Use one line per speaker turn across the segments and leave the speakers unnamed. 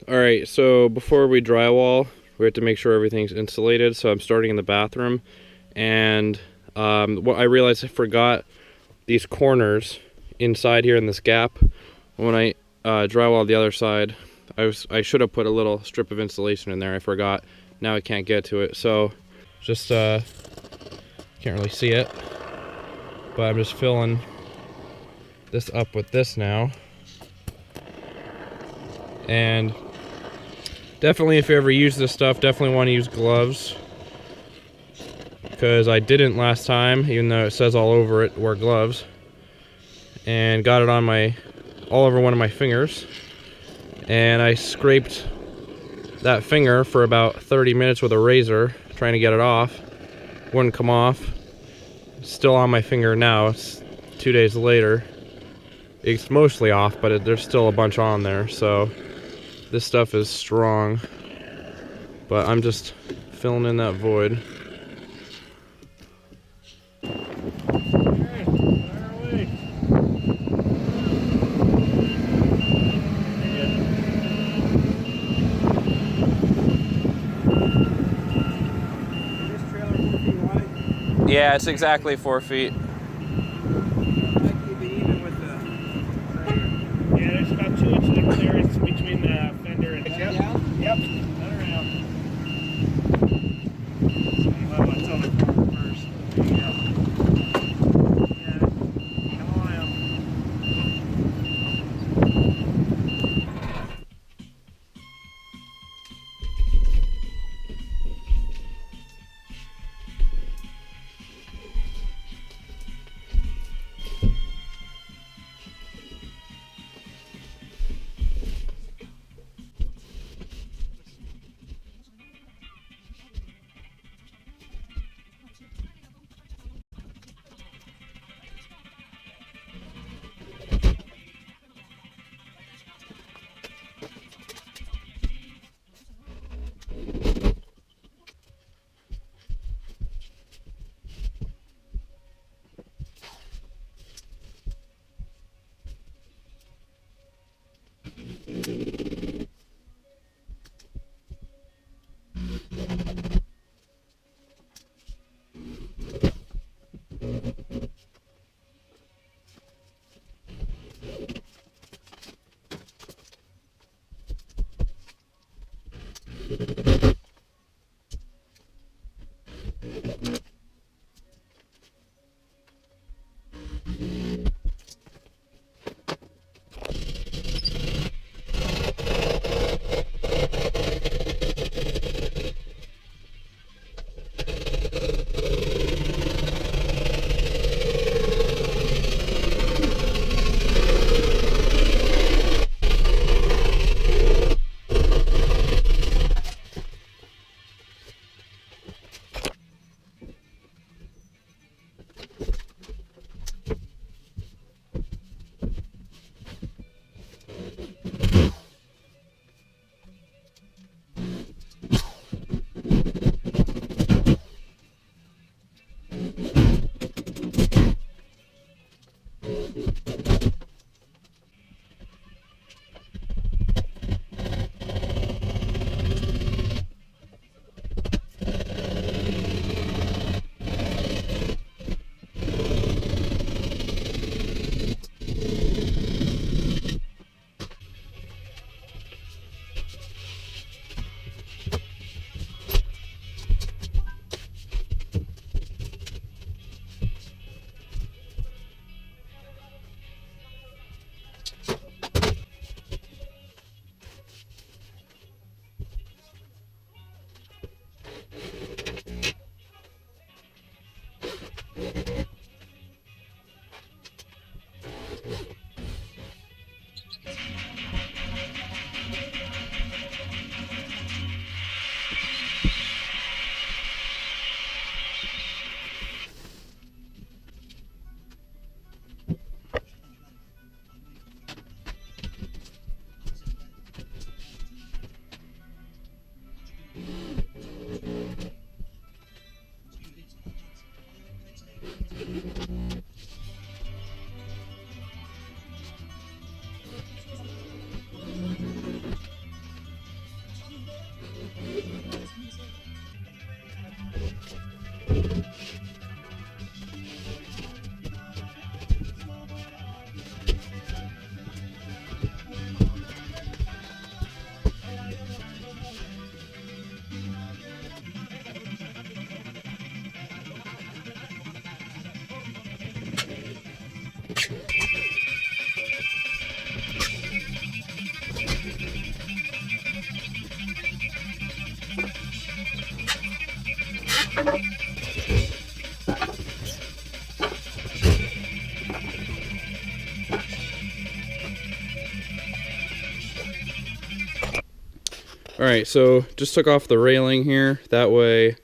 Alright, so before we drywall, we have to make sure everything's insulated. So I'm starting in the bathroom, and what I realized I forgot these corners inside here in this gap. When I drywalled the other side, I should have put a little strip of insulation in there. I forgot. Now I can't get to it, so just can't really see it, but I'm just filling this up with this now. And definitely, if you ever use this stuff, definitely want to use gloves, because I didn't last time, even though it says all over it, wear gloves, and got it on all over one of my fingers, and I scraped that finger for about 30 minutes with a razor, trying to get it off. Wouldn't come off. Still on my finger now. It's 2 days later. It's mostly off, but there's still a bunch on there, so this stuff is strong. But I'm just filling in that void. Yeah, it's exactly 4 feet.
Yeah, there's about 2 inches of clearance between the fender and the down? Yep. Turn around. Well, it's on the front first. There you go. Yeah. Come on out.
Alright, so just took off the railing here. That way,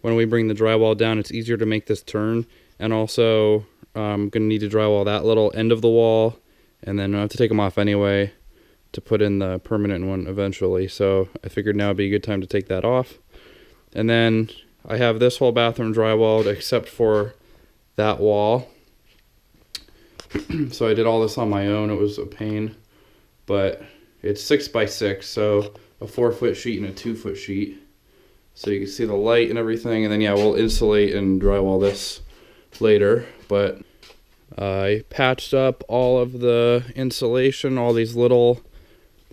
when we bring the drywall down, it's easier to make this turn. And also, I'm going to need to drywall that little end of the wall. And then I have to take them off anyway to put in the permanent one eventually. So I figured now would be a good time to take that off. And then I have this whole bathroom drywalled except for that wall. So I did all this on my own. It was a pain. But it's 6 by 6, so a 4-foot sheet and a 2-foot sheet. So you can see the light and everything. And then yeah, we'll insulate and drywall this later. But I patched up all of the insulation, all these little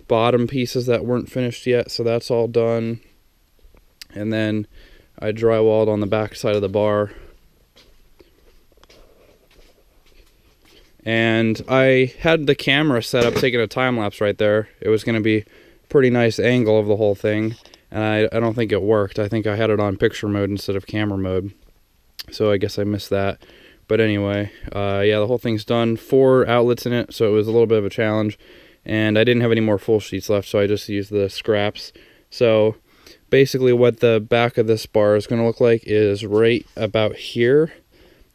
bottom pieces that weren't finished yet, so that's all done. And then I drywalled on the back side of the bar. And I had the camera set up taking a time lapse right there. It was going to be a pretty nice angle of the whole thing, and I don't think it worked. I think I had it on picture mode instead of camera mode, so I guess I missed that. But anyway, yeah, the whole thing's done. 4 outlets in it, so it was a little bit of a challenge. And I didn't have any more full sheets left, so I just used the scraps. So basically what the back of this bar is going to look like is right about here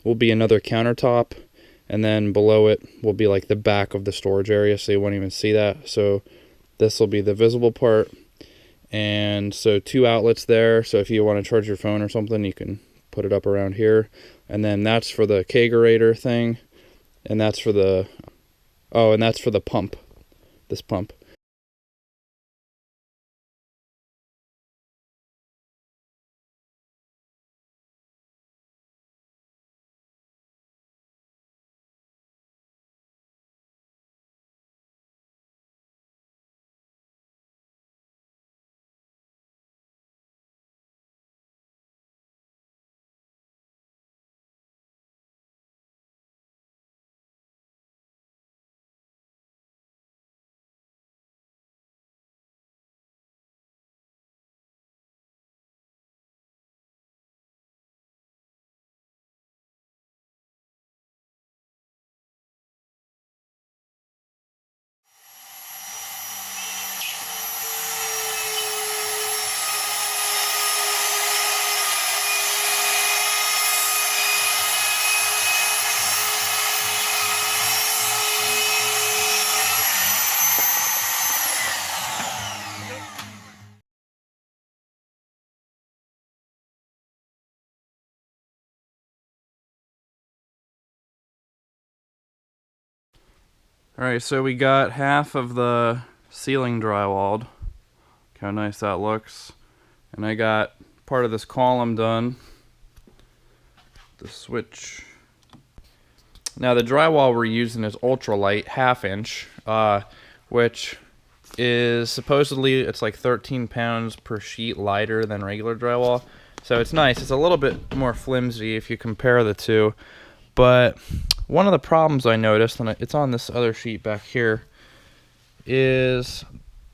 will be another countertop. And then below it will be like the back of the storage area, so you won't even see that. So this will be the visible part. And so 2 outlets there, so if you want to charge your phone or something, you can put it up around here. And then that's for the kegerator thing. And that's for the, oh, and that's for the pump, this pump. Alright, so we got half of the ceiling drywalled. Look how nice that looks. And I got part of this column done. The switch. Now the drywall we're using is ultralight, 1/2 inch, which is supposedly, it's like 13 pounds per sheet lighter than regular drywall. So it's nice. It's a little bit more flimsy if you compare the two. But one of the problems I noticed, and it's on this other sheet back here, is,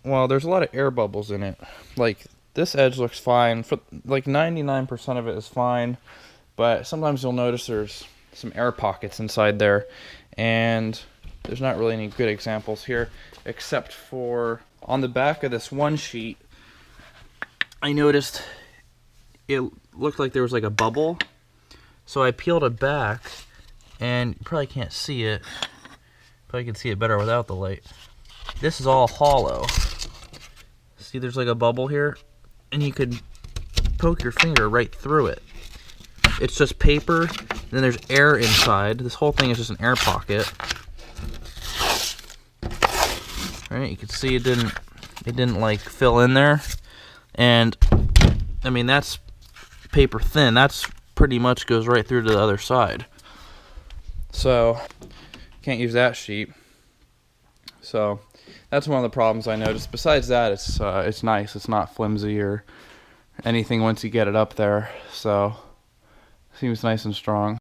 well, there's a lot of air bubbles in it. Like, this edge looks fine. For like 99% of it is fine. But sometimes you'll notice there's some air pockets inside there. And there's not really any good examples here, except for on the back of this one sheet, I noticed it looked like there was like a bubble. So I peeled it back, and you probably can't see it. Probably can see it better without the light. This is all hollow. See, there's like a bubble here, and you could poke your finger right through it. It's just paper, and then there's air inside. This whole thing is just an air pocket. Right, you can see it didn't like fill in there. And I mean, that's paper thin. That's pretty much goes right through to the other side. So can't use that sheet. So that's one of the problems I noticed. Besides that, it's nice. It's not flimsy or anything once you get it up there. So seems nice and strong.